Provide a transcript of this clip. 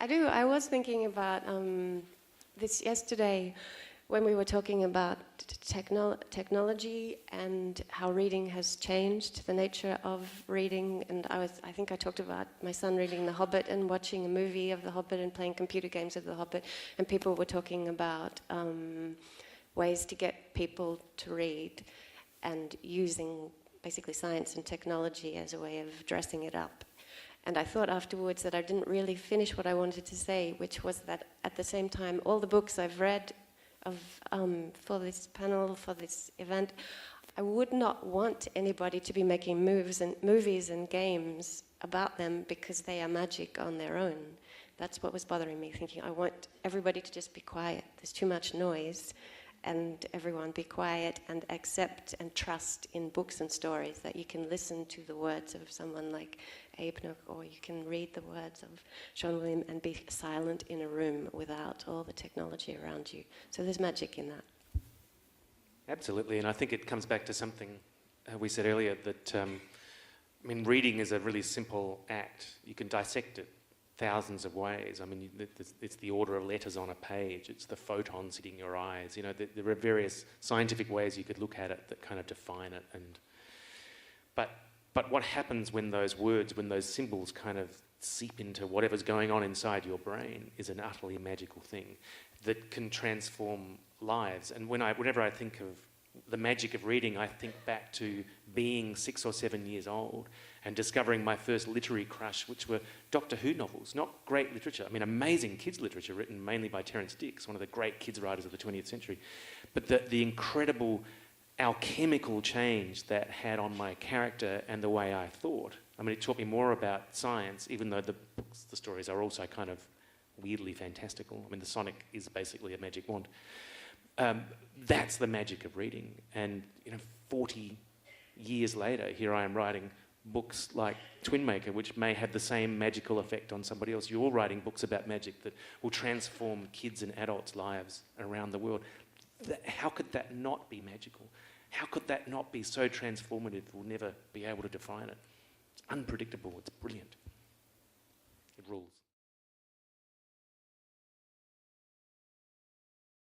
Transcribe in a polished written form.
I do. I was thinking about this yesterday when we were talking about technology and how reading has changed, the nature of reading. And I think I talked about my son reading The Hobbit and watching a movie of The Hobbit and playing computer games of The Hobbit. And people were talking about ways to get people to read and using basically science and technology as a way of dressing it up. And I thought afterwards that I didn't really finish what I wanted to say, which was that at the same time, all the books I've read for this panel, for this event, I would not want anybody to be making movies and games about them because they are magic on their own. That's what was bothering me, thinking I want everybody to just be quiet. There's too much noise. And everyone be quiet and accept and trust in books and stories that you can listen to the words of someone like Abe Nook, or you can read the words of Sean William and be silent in a room without all the technology around you. So there's magic in that. Absolutely, and I think it comes back to something we said earlier, that reading is a really simple act. You can dissect it thousands of ways. I mean, it's the order of letters on a page. It's the photons hitting your eyes. You know, there are various scientific ways you could look at it that kind of define it. But what happens when those words, when those symbols kind of seep into whatever's going on inside your brain is an utterly magical thing that can transform lives. And whenever I think of the magic of reading, I think back to being 6 or 7 years old and discovering my first literary crush, which were Doctor Who novels, not great literature. I mean, amazing kids' literature written mainly by Terence Dicks, one of the great kids writers of the 20th century. But the incredible alchemical change that had on my character and the way I thought. I mean, it taught me more about science, even though the books, the stories are also kind of weirdly fantastical. I mean, the Sonic is basically a magic wand. That's the magic of reading. And 40 years later, here I am writing books like Twin Maker, which may have the same magical effect on somebody else. You're all writing books about magic that will transform kids' and adults' lives around the world. How could that not be magical? How could that not be so transformative? We'll never be able to define it. It's unpredictable. It's brilliant. It rules.